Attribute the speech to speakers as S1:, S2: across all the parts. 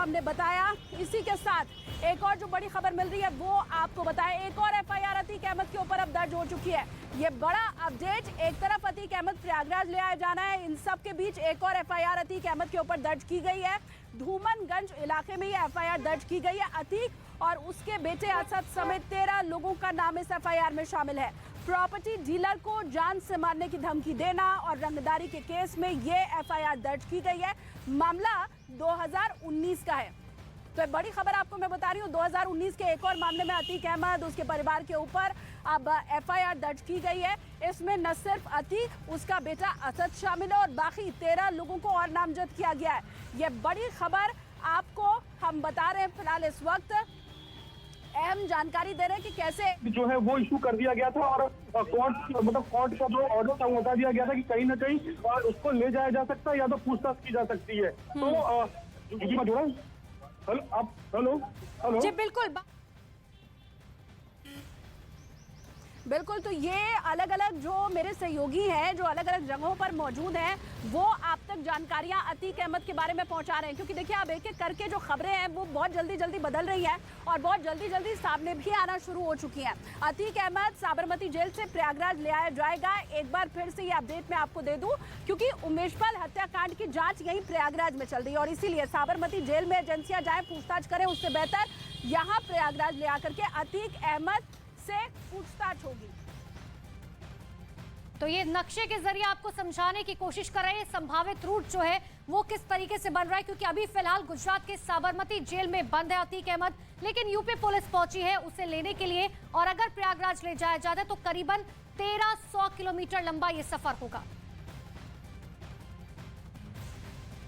S1: हमने बताया। इसी के साथ एक और जो बड़ी खबर मिल रही है वो आपको बताएं। एक और एफआईआर अतीक अहमद के ऊपर अब दर्ज हो चुकी है। ये बड़ा अपडेट, एक तरफ अतीक अहमद प्रयागराज ले आया जाना है, इन सब के बीच एक और एफआईआर अतीक अहमद के ऊपर दर्ज की गई है। धूमनगंज इलाके में ये एफआईआर दर्ज की गई है। अतीक और उसके बेटे असद समेत 13 लोगों का नाम इस एफआईआर में शामिल है। प्रॉपर्टी डीलर को जान से मारने की धमकी देना और रंगदारी के केस में ये एफआईआर दर्ज की गई है। मामला 2019 का है। तो बड़ी खबर आपको मैं बता रही हूँ, 2019 के एक और मामले में अतीक अहमद उसके परिवार के ऊपर अब एफआईआर दर्ज की गई है। इसमें न सिर्फ अतीक, उसका बेटा असद शामिल है और बाकी 13 लोगों को और नामजद किया गया है। ये बड़ी खबर आपको हम बता रहे हैं। फिलहाल इस वक्त अहम जानकारी दे रहे हैं कि कैसे
S2: जो है वो इशू कर दिया गया था और कोर्ट का जो ऑर्डर था वो बता दिया गया था कि कहीं ना कहीं उसको ले जाया जा सकता है या तो पूछताछ की जा सकती है। तो जोड़ा हेलो
S1: जी बिल्कुल। तो ये अलग अलग जो मेरे सहयोगी हैं जो अलग अलग जगहों पर मौजूद हैं वो आप तक जानकारियां अतीक अहमद के बारे में पहुंचा रहे हैं, क्योंकि देखिए अब एक एक करके जो खबरें हैं वो बहुत जल्दी बदल रही हैं और बहुत जल्दी सामने भी आना शुरू हो चुकी हैं। अतीक अहमद साबरमती जेल से प्रयागराज ले आया जाएगा। एक बार फिर से ये अपडेट मैं आपको दे दूं, क्योंकि उमेशपाल हत्याकांड की जांच यहीं प्रयागराज में चल रही है और इसीलिए साबरमती जेल में एजेंसियां जाए पूछताछ करें, उससे बेहतर यहाँ प्रयागराज ले आकर के अतीक अहमद से पूछताछ होगी।
S3: तो ये नक्शे के जरिए आपको समझाने की कोशिश कर रहे हैं संभावित रूट जो है वो किस तरीके से बन रहा है, क्योंकि अभी फिलहाल गुजरात के साबरमती जेल में बंद है अतीक अहमद, लेकिन यूपी पुलिस पहुंची है उसे लेने के लिए और अगर प्रयागराज ले जाया जाता है तो करीबन 1300 किलोमीटर लंबा ये सफर होगा।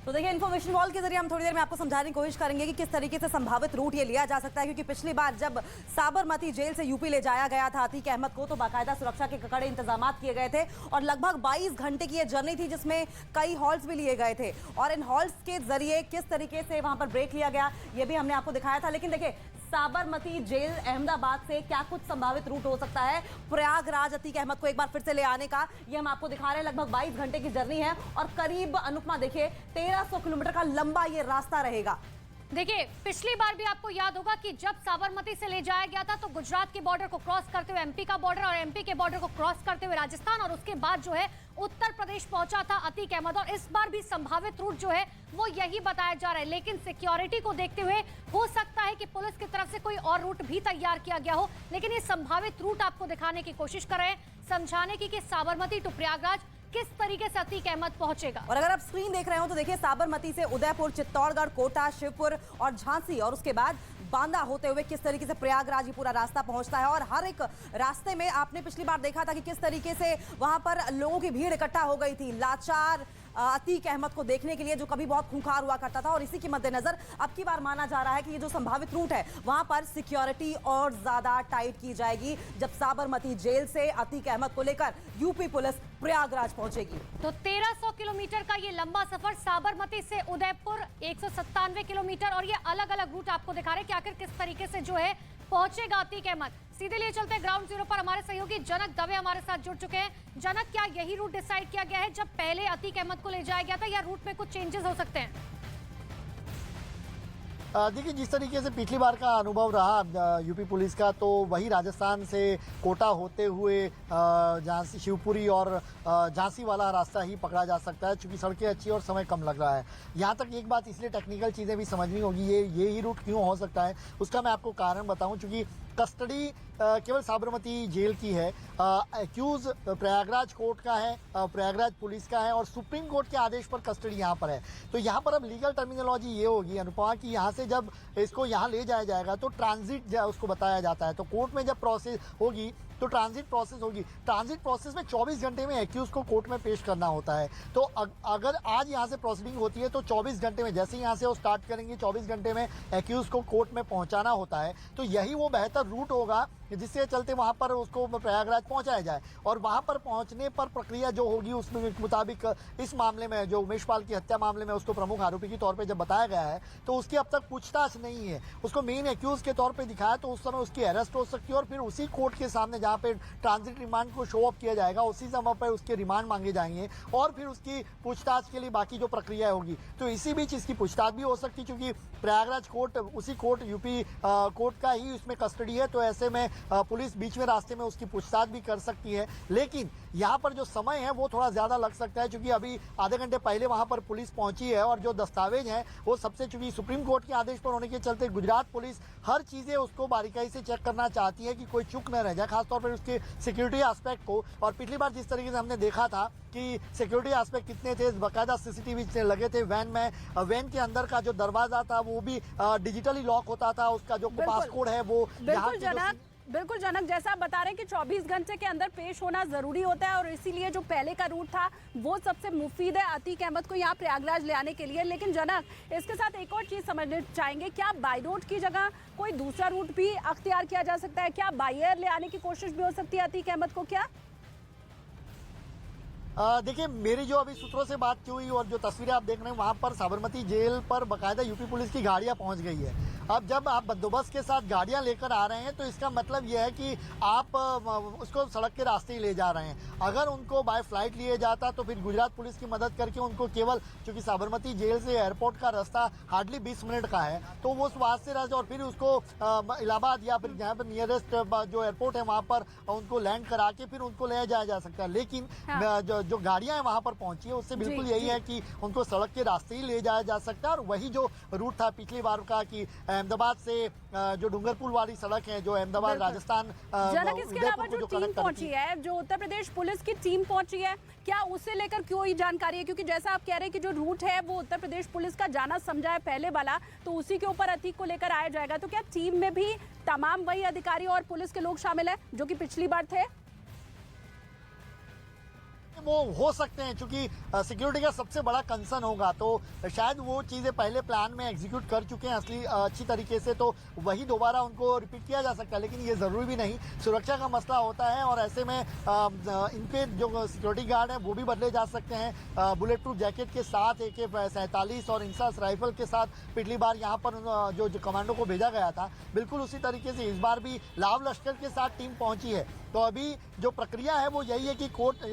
S4: तो देखिए इन्फॉर्मेशन वॉल के जरिए हम थोड़ी देर में आपको समझाने की कोशिश करेंगे कि किस तरीके से संभावित रूट ये लिया जा सकता है, क्योंकि पिछली बार जब साबरमती जेल से यूपी ले जाया गया था अतीक अहमद को तो बाकायदा सुरक्षा के कड़े इंतजाम किए गए थे और लगभग 22 घंटे की ये जर्नी थी जिसमें कई हॉल्ट्स भी लिए गए थे और इन हॉल्ट्स के जरिए किस तरीके से वहां पर ब्रेक लिया गया ये भी हमने आपको दिखाया था। लेकिन देखिए साबरमती जेल अहमदाबाद से क्या कुछ संभावित रूट हो सकता है प्रयागराज अतीक अहमद को एक बार फिर से ले आने का, ये हम आपको दिखा रहे हैं। लगभग 22 घंटे की जर्नी है और करीब अनुपमा देखिए 1300 किलोमीटर का लंबा ये रास्ता रहेगा।
S3: देखिए पिछली बार भी आपको याद होगा कि जब साबरमती से ले जाया गया था तो गुजरात के बॉर्डर को क्रॉस करते हुए एमपी का बॉर्डर और एमपी के बॉर्डर को क्रॉस करते हुए राजस्थान और उसके बाद जो है उत्तर प्रदेश पहुंचा था अतीक अहमद और इस बार भी संभावित रूट जो है वो यही बताया जा रहा है। लेकिन सिक्योरिटी को देखते हुए हो सकता है कि पुलिस की तरफ से कोई और रूट भी तैयार किया गया हो, लेकिन ये संभावित रूट आपको दिखाने की कोशिश कर रहे हैं, समझाने की कि साबरमती टू प्रयागराज किस तरीके से अतीक अहमद पहुंचेगा।
S4: और अगर आप स्क्रीन देख रहे हो तो देखिए साबरमती से उदयपुर, चित्तौड़गढ़, कोटा, शिवपुर और झांसी और उसके बाद बांदा होते हुए किस तरीके से प्रयागराज ये पूरा रास्ता पहुंचता है और हर एक रास्ते में आपने पिछली बार देखा था कि किस तरीके से वहां पर लोगों की भीड़ इकट्ठा हो गई थी लाचार अतीक अहमद को देखने के लिए, जो कभी बहुत खूंखार हुआ करता था। और इसी के मद्देनजर अब की बार माना जा रहा है कि ये जो संभावित रूट है वहां पर सिक्योरिटी और ज्यादा टाइट की जाएगी जब साबरमती जेल से अतीक अहमद को लेकर यूपी पुलिस प्रयागराज पहुंचेगी।
S3: तो 1300 किलोमीटर का ये लंबा सफर साबरमती से उदयपुर 197 किलोमीटर और ये अलग अलग रूट आपको दिखा रहे हैं कि आखिर किस तरीके से जो है पहुंचेगा अतीक अहमद। सीधे लिए चलते हैं ग्राउंड जीरो पर, हमारे सहयोगी जनक दवे हमारे साथ जुड़ चुके हैं। जनक, क्या यही रूट डिसाइड किया गया है जब पहले अतीक अहमद को ले जाया गया था या रूट में कुछ चेंजेस हो सकते हैं?
S5: देखिए जिस तरीके से पिछली बार का अनुभव रहा यूपी पुलिस का, तो वही राजस्थान से कोटा होते हुए झांसी, शिवपुरी और झांसी वाला रास्ता ही पकड़ा जा सकता है, क्योंकि सड़कें अच्छी और समय कम लग रहा है। यहाँ तक एक बात इसलिए टेक्निकल चीज़ें भी समझनी होगी, ये ही रूट क्यों हो सकता है उसका मैं आपको कारण बताऊँ। क्योंकि कस्टडी केवल साबरमती जेल की है, एक्यूज प्रयागराज कोर्ट का है, प्रयागराज पुलिस का है और सुप्रीम कोर्ट के आदेश पर कस्टडी यहाँ पर है। तो यहाँ पर अब लीगल टर्मिनोलॉजी ये होगी अनुपमा कि यहाँ से जब इसको यहाँ ले जाया जाएगा तो ट्रांजिट उसको बताया जाता है। तो कोर्ट में जब प्रोसेस होगी तो ट्रांजिट प्रोसेस होगी। ट्रांजिट प्रोसेस में 24 घंटे में एक्यूज को कोर्ट में पेश करना होता है। तो अगर आज यहाँ से प्रोसीडिंग होती है तो 24 घंटे में, जैसे यहाँ से वो स्टार्ट करेंगे 24 घंटे में एक्यूज को कोर्ट में पहुँचाना होता है। तो यही वो बेहतर रूट होगा जिसके चलते वहां पर उसको प्रयागराज पहुंचाया जाए। और वहां पर पहुंचने पर प्रक्रिया जो होगी उसके मुताबिक इस मामले में जो उमेश पाल की हत्या मामले में उसको प्रमुख आरोपी के तौर पे जब बताया गया है तो उसकी अब तक पूछताछ नहीं है, उसको मेन एक्यूज के तौर पे दिखाया तो उस समय उसकी अरेस्ट हो सकती है और फिर उसी कोर्ट के सामने जहां पे ट्रांजिट रिमांड को शो ऑफ किया जाएगा उसी समय पर उसके रिमांड मांगे जाएंगे और फिर उसकी पूछताछ के लिए बाकी जो प्रक्रिया होगी। तो इसी बीच इसकी पूछताछ भी हो सकती है क्योंकि प्रयागराज कोर्ट उसी कोर्ट यूपी कोर्ट का ही उसमें कस्टडी है, तो ऐसे में पुलिस बीच में रास्ते में उसकी पूछताछ भी कर सकती है। लेकिन यहाँ पर जो समय है वो थोड़ा ज्यादा लग सकता है क्योंकि अभी आधे घंटे पहले वहां पर पुलिस पहुंची है और जो दस्तावेज हैं वो सबसे, चूंकि सुप्रीम कोर्ट के आदेश पर होने के चलते गुजरात पुलिस हर चीजें उसको बारीकाई से चेक करना चाहती है कि कोई चूक न रह जाए, खासतौर पर उसके सिक्योरिटी एस्पेक्ट को। और पिछली बार जिस तरीके से हमने देखा था कि सिक्योरिटी एस्पेक्ट कितने थे, बाकायदा सीसीटीवी लगे थे वैन में, वैन के अंदर का जो दरवाजा था वो भी डिजिटली लॉक होता था, उसका जो पासकोड है वो
S1: बिल्कुल जनक, जैसा आप बता रहे हैं कि 24 घंटे के अंदर पेश होना जरूरी होता है और इसीलिए जो पहले का रूट था वो सबसे मुफीद है अतीक अहमद को यहाँ प्रयागराज ले आने के लिए। लेकिन जनक, इसके साथ एक और चीज समझना चाहेंगे, क्या बाई रोड की जगह कोई दूसरा रूट भी अख्तियार किया जा सकता है? क्या बाई एयर ले आने की कोशिश भी हो सकती है अतीक अहमद को? क्या
S5: देखिए, मेरी जो अभी सूत्रों से बात हुई और जो तस्वीरें आप देख रहे हैं वहां पर साबरमती जेल पर बाकायदा यूपी पुलिस की गाड़ियां पहुंच गई है। अब जब आप बंदोबस्त के साथ गाड़ियां लेकर आ रहे हैं तो इसका मतलब यह है कि आप उसको सड़क के रास्ते ही ले जा रहे हैं। अगर उनको बाय फ्लाइट लिए जाता तो फिर गुजरात पुलिस की मदद करके उनको केवल, चूंकि साबरमती जेल से एयरपोर्ट का रास्ता हार्डली 20 मिनट का है, तो वो उस वहां से रास्ते और फिर उसको इलाहाबाद या फिर जहाँ पर नियरेस्ट जो एयरपोर्ट है वहां पर उनको लैंड करा के फिर उनको ले जाया जा सकता है। लेकिन जो गाड़ियां वहां पर पहुंची है उससे बिल्कुल यही है कि उनको सड़क के रास्ते ही ले जाया जा सकता है। और वही जो रूट था पिछली बार का कि अहमदाबाद से जो डूंगरपुर वाली सड़क है जो अहमदाबाद राजस्थान,
S1: जनक, इसके अलावा जो टीम पहुंची है, जो उत्तर प्रदेश पुलिस की टीम पहुंची है, क्या उसे लेकर कोई जानकारी है? क्योंकि जैसा आप कह रहे हैं कि जो रूट है वो उत्तर प्रदेश पुलिस का जाना समझा है पहले वाला, तो उसी के ऊपर अतीक को लेकर आया जाएगा। तो क्या टीम में भी तमाम वही अधिकारी और पुलिस के लोग शामिल है जो कि पिछली बार थे?
S5: वो हो सकते हैं, क्योंकि सिक्योरिटी का सबसे बड़ा कंसर्न होगा तो शायद वो चीज़ें पहले प्लान में एग्जीक्यूट कर चुके हैं असली अच्छी तरीके से, तो वही दोबारा उनको रिपीट किया जा सकता है। लेकिन ये ज़रूरी भी नहीं, सुरक्षा का मसला होता है और ऐसे में इनके जो सिक्योरिटी गार्ड हैं वो भी बदले जा सकते हैं। बुलेट प्रूफ जैकेट के साथ AK-47 और इंसास राइफल के साथ पिछली बार यहाँ पर जो कमांडो को भेजा गया था, बिल्कुल उसी तरीके से इस बार भी लाव लश्कर के साथ टीम पहुंची है। तो अभी जो प्रक्रिया है वो यही है कि कोर्ट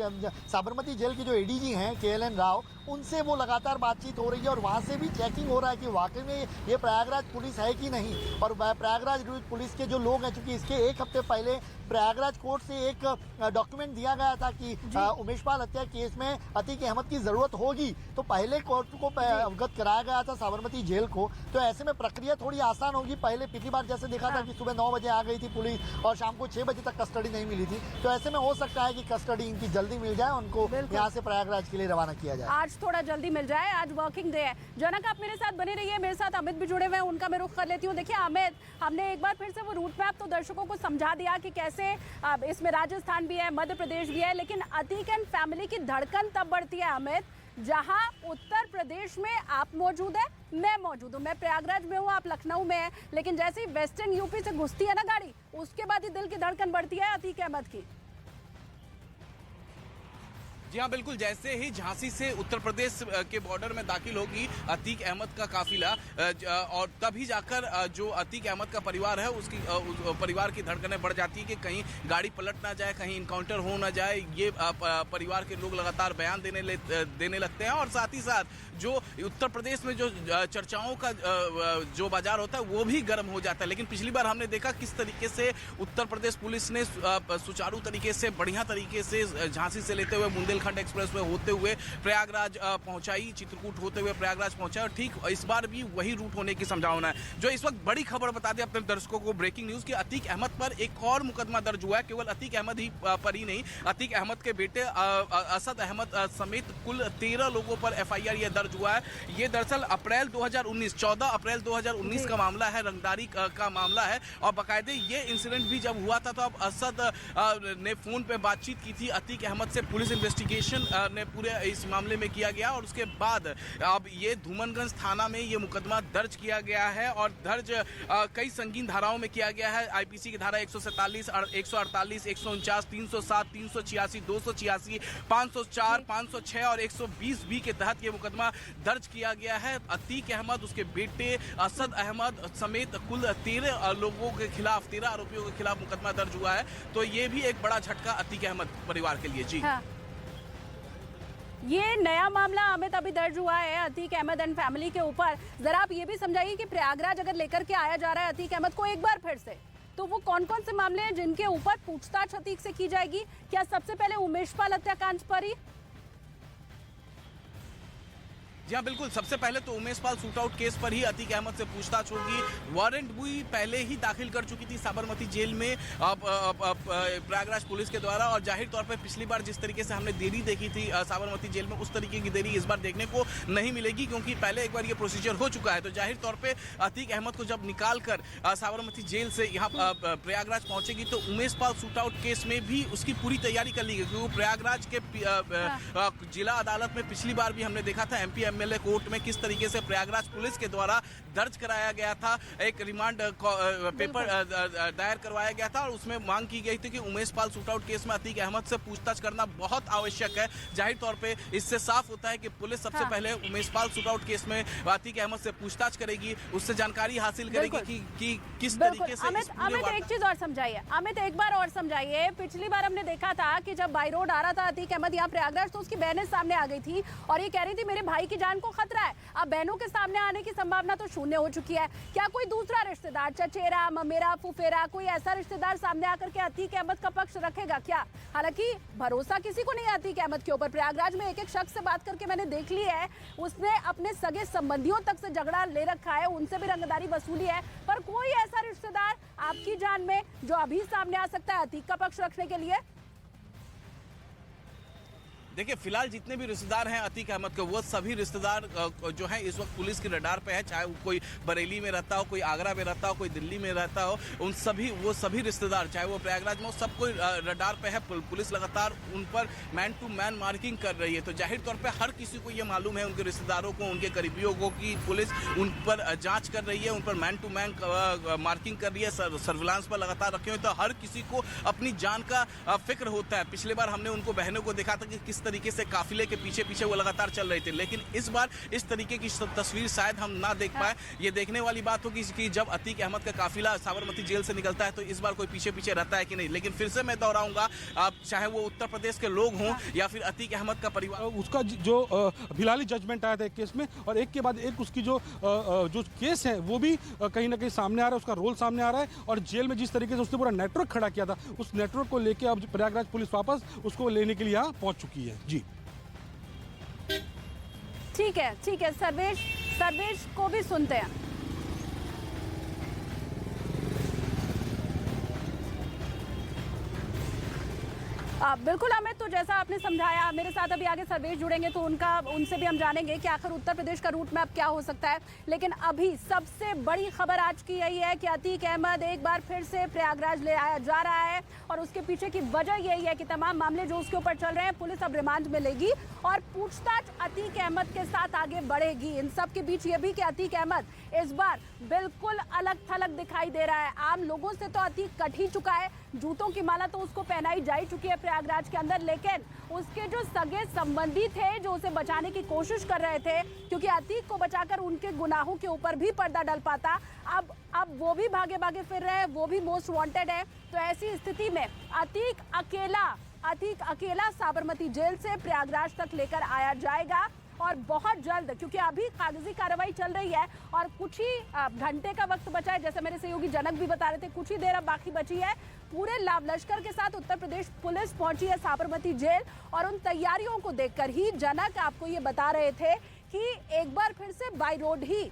S5: साबरमती जेल के जो ADG हैं KLN राव, उनसे वो लगातार बातचीत हो रही है और वहाँ से भी चेकिंग हो रहा है कि वाकई में ये प्रयागराज पुलिस है कि नहीं। और प्रयागराज पुलिस के जो लोग हैं, चूंकि इसके एक हफ्ते पहले प्रयागराज कोर्ट से एक डॉक्यूमेंट दिया गया था कि उमेश पाल हत्या केस में अतीक अहमद की जरूरत होगी, तो पहले कोर्ट को अवगत कराया गया था साबरमती जेल को। तो ऐसे में प्रक्रिया थोड़ी आसान होगी। पहले पिछली बार जैसे देखा था कि सुबह 9 बजे आ गई थी पुलिस और शाम को 6 बजे तक कस्टडी नहीं मिली थी, तो ऐसे में हो सकता है कि कस्टडी इनकी जल्दी मिल जाए, उनको यहाँ से प्रयागराज के लिए रवाना किया जाए।
S1: आज थोड़ा जल्दी मिल जाए, आज वर्किंग डे है। जनक, आप मेरे साथ बने रहिए, मेरे साथ अमित भी जुड़े हुए हैं, उनका मैं रुख कर लेती हूँ। देखिए अमित, हमने एक बार फिर से वो रूट मैप तो दर्शकों को समझा दिया कि कैसे इसमें राजस्थान भी है, मध्य प्रदेश भी है, लेकिन अतीक एंड फैमिली की धड़कन तब बढ़ती है अमित जहां उत्तर प्रदेश में आप मौजूद है, मैं मौजूद हूँ। मैं प्रयागराज में हूँ, आप लखनऊ में है, लेकिन जैसे ही वेस्टर्न यूपी से घुसती है ना गाड़ी, उसके बाद ही दिल की धड़कन बढ़ती है अतीक अहमद की।
S6: जी हाँ, बिल्कुल। जैसे ही झांसी से उत्तर प्रदेश के बॉर्डर में दाखिल होगी अतीक अहमद का काफिला और तभी जाकर जो अतीक अहमद का परिवार है उसकी परिवार की धड़कनें बढ़ जाती है कि कहीं गाड़ी पलट ना जाए, कहीं इनकाउंटर हो ना जाए। ये परिवार के लोग लगातार बयान देने लगते हैं और साथ ही साथ जो उत्तर प्रदेश में जो चर्चाओं का जो बाजार होता है वो भी गर्म हो जाता है। लेकिन पिछली बार हमने देखा किस तरीके से उत्तर प्रदेश पुलिस ने सुचारू तरीके से, बढ़िया तरीके से झांसी से लेते हुए बुंदेलखंड एक्सप्रेस वे होते हुए प्रयागराज पहुंचाई, चित्रकूट होते हुए प्रयागराज पहुंचाई। और ठीक इस बार भी वही रूट होने की संभावना है। जो इस वक्त बड़ी खबर बता दें अपने दर्शकों को, ब्रेकिंग न्यूज कि अतीक अहमद पर एक और मुकदमा दर्ज हुआ है। केवल अतीक अहमद ही पर ही नहीं, अतीक अहमद के बेटे असद अहमद समेत कुल 13 लोगों पर FIR यह दर्ज हुआ है। ये दरअसल अप्रैल 2019, 14 अप्रैल 2019 का मामला है, रंगदारी का मामला है। और बाकायदे ये इंसिडेंट भी जब हुआ था तो अब असद ने फोन पे बातचीत की थी अतीक अहमद से पुलिस इन्वेस्टिगेशन इन्वेस्टिगेशन ने पूरे इस मामले में किया गया और उसके बाद अब ये धूमनगंज थाना में ये मुकदमा दर्ज किया गया है और दर्ज कई संगीन धाराओं में किया गया है। आईपीसी की धारा 147, 148, 149, 307, 386, 286, 504, 506 और 120 बी के तहत ये मुकदमा दर्ज किया गया है। अतीक अहमद, उसके बेटे असद अहमद समेत कुल 13 लोगों के खिलाफ, 13 आरोपियों के खिलाफ मुकदमा दर्ज हुआ है। तो ये भी एक बड़ा झटका अतीक अहमद परिवार के लिए। जी
S1: हाँ। ये नया मामला अमित अभी दर्ज हुआ है अतीक अहमद एंड फैमिली के ऊपर। जरा आप ये भी समझाइए कि प्रयागराज अगर लेकर के आया जा रहा है अतीक अहमद को एक बार फिर से, तो वो कौन कौन से मामले हैं जिनके ऊपर पूछताछ अतीक से की जाएगी? क्या सबसे पहले उमेशपाल हत्याकांड पर ही?
S6: जी हाँ, बिल्कुल। सबसे पहले तो उमेशपाल शूटआउट केस पर ही अतीक अहमद से पूछताछ होगी। वारंट भी पहले ही दाखिल कर चुकी थी साबरमती जेल में प्रयागराज पुलिस के द्वारा, और जाहिर तौर पर पिछली बार जिस तरीके से हमने देरी देखी थी साबरमती जेल में, उस तरीके की देरी इस बार देखने को नहीं मिलेगी, क्योंकि पहले एक बार ये प्रोसीजर हो चुका है। तो जाहिर तौर पर अतीक अहमद को जब निकाल कर साबरमती जेल से यहाँ प्रयागराज पहुंचेगी तो उमेशपाल शूटआउट केस में भी उसकी पूरी तैयारी कर ली गई, क्योंकि प्रयागराज के जिला अदालत में पिछली बार भी हमने देखा था एमपी एमएलए कोर्ट में किस तरीके से प्रयागराज पुलिस के द्वारा दर्ज कराया गया था, एक रिमांड पेपर दायर करवाया गया था और उसमें मांग की गई थी कि उमेशपाल शूटआउट केस में अतीक अहमद से पूछताछ करना बहुत आवश्यक है। जाहिर तौर पे इससे साफ होता है कि पुलिस सबसे पहले उमेशपाल शूटआउट केस में अतीक अहमद से पूछताछ करेगी, उससे जानकारी हासिल करेगी कि किस तरीके से।
S1: अमित एक चीज और समझाइए, अमित एक बार और समझाइए। पिछली बार हमने देखा था कि जब बाई रोड आ रहा था अतीक अहमद यहाँ प्रयागराज, तो उसकी बहनें सामने आ गई थी और ये कह रही थी मेरे भाई की जान को खतरा है। अब बहनों के सामने आने की संभावना तो शून्य हो चुकी है। क्या कोई दूसरा रिश्तेदार, चचेरा, ममेरा, फुफेरा, कोई ऐसा रिश्तेदार सामने आकर के अतीक अहमद का पक्ष रखेगा क्या? हालांकि भरोसा किसी को नहीं है अतीक अहमद के ऊपर। प्रयागराज में एक एक शख्स से बात करके मैंने देख ली है, उसने अपने सगे संबंधियों तक से झगड़ा ले रखा है, उनसे भी रंगदारी वसूली है, पर कोई ऐसा रिश्तेदार आपकी जान में जो अभी सामने आ सकता है अतीक का पक्ष रखने के लिए?
S6: देखिए, फिलहाल जितने भी रिश्तेदार हैं अतीक अहमद के, वो सभी रिश्तेदार जो हैं इस वक्त पुलिस की रडार पे है। चाहे वो कोई बरेली में रहता हो, कोई आगरा में रहता हो, कोई दिल्ली में रहता हो, वो सभी रिश्तेदार, चाहे वो प्रयागराज में हो, सब कोई रडार पे है। पुलिस लगातार उन पर मैन टू मैन मार्किंग कर रही है। तो जाहिर तौर पर हर किसी को ये मालूम है, उनके रिश्तेदारों को, उनके करीबियों को, कि पुलिस उन पर जाँच कर रही है, उन पर मैन टू मैन मार्किंग कर रही है, सर्विलांस पर लगातार रखे हुए। तो हर किसी को अपनी जान का फिक्र होता है। पिछले बार हमने उनको बहनों को देखा था कि किस तरीके से काफिले के पीछे पीछे वो लगातार चल रहे थे, लेकिन इस बार इस तरीके की तस्वीर शायद हम ना देख पाए। ये देखने वाली बात होगी कि जब अतीक अहमद का काफिला साबरमती जेल से निकलता है तो इस बार कोई पीछे पीछे रहता है कि नहीं। लेकिन फिर से मैं दोहराऊंगा, चाहे वो उत्तर प्रदेश के लोग हों या फिर अतीक अहमद का परिवार,
S7: उसका जो फिलहाली जजमेंट आया था एक केस में, और एक के बाद एक उसकी जो केस है वो भी कहीं ना कहीं सामने आ रहा है, उसका रोल सामने आ रहा है। और जेल में जिस तरीके से उसने पूरा नेटवर्क खड़ा किया था, उस नेटवर्क को लेकर अब प्रयागराज पुलिस वापस उसको लेने के लिए यहाँ पहुंच चुकी है। जी
S1: ठीक है, सर्वेश को भी सुनते हैं। बिल्कुल अमित, तो जैसा आपने समझाया, मेरे साथ अभी आगे सर्वेश जुड़ेंगे तो उनसे भी हम जानेंगे कि आखिर उत्तर प्रदेश का रूट मैप क्या हो सकता है। लेकिन अभी सबसे बड़ी खबर आज की यही है कि अतीक अहमद एक बार फिर से प्रयागराज ले आया जा रहा है और उसके पीछे की वजह यही है कि तमाम मामले जो उसके ऊपर चल रहे हैं पुलिस अब रिमांड में लेगी और पूछताछ अतीक अहमद के साथ आगे बढ़ेगी। इन सब के बीच ये भी कि अतीक अहमद इस बार बिल्कुल अलग थलग दिखाई दे रहा है। आम लोगों से तो अतीक कट ही चुका है, जूतों की माला तो उसको पहनाई जा ही चुकी है प्रयागराज के अंदर, लेकिन उसके जो सगे संबंधी थे जो उसे बचाने की कोशिश कर रहे थे, क्योंकि अतीक को बचाकर उनके गुनाहों के ऊपर भी पर्दा डल पाता, अब वो भी भागे भागे फिर रहे हैं, वो भी मोस्ट वांटेड है। तो ऐसी स्थिति में अतीक अकेला साबरमती जेल से प्रयागराज तक लेकर आया जाएगा और बहुत जल्द, क्योंकि अभी कागजी कार्रवाई चल रही है और कुछ ही घंटे का वक्त बचा है, जैसे मेरे सहयोगी जनक भी बता रहे थे, कुछ ही देर अब बाकी बची है। पूरे लाव लश्कर के साथ उत्तर प्रदेश पुलिस पहुंची है साबरमती जेल और उन तैयारियों को देखकर ही जनक आपको ये बता रहे थे कि एक बार फिर से बाय रोड ही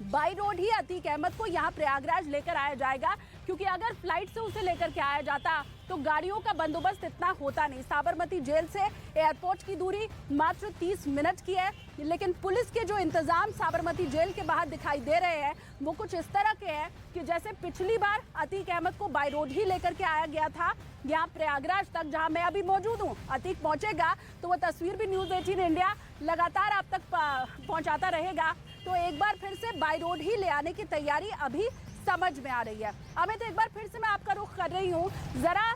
S1: बाई रोड ही अतीक अहमद को यहाँ प्रयागराज लेकर आया जाएगा, क्योंकि अगर फ्लाइट से उसे लेकर के आया जाता तो गाड़ियों का बंदोबस्त इतना होता नहीं। साबरमती जेल से एयरपोर्ट की दूरी मात्र 30 मिनट की है, लेकिन पुलिस के जो इंतजाम साबरमती जेल के बाहर दिखाई दे रहे हैं वो कुछ इस तरह के हैं कि जैसे पिछली बार अतीक अहमद को बाई रोड ही लेकर के आया गया था यहाँ प्रयागराज तक, जहां मैं अभी मौजूद हूँ। अतीक पहुंचेगा तो वो तस्वीर भी न्यूज़ 18 इंडिया लगातार आप तक पहुंचाता रहेगा। तो एक बार फिर से बाई रोड ही ले आने की तैयारी अभी समझ में आ रही है। अमित, एक बार फिर से मैं आपका रुख कर रही हूँ, जरा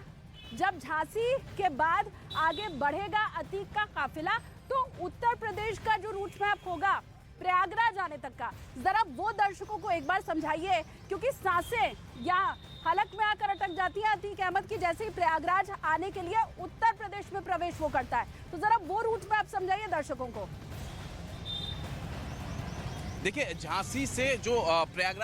S1: जब झांसी के बाद आगे बढ़ेगा अतीक का काफिला तो उत्तर प्रदेश का जो रूट मैप होगा प्रयागराज आने तक का, जरा वो दर्शकों को एक बार समझाइए, क्योंकि सांसें यहाँ हलक में आकर अटक जाती है अतीक अहमद की जैसे ही प्रयागराज आने के लिए उत्तर प्रदेश में प्रवेश वो करता है। तो जरा वो रूट मैप समझाइए दर्शकों को।
S6: देखिए, झांसी से जो प्रयागराज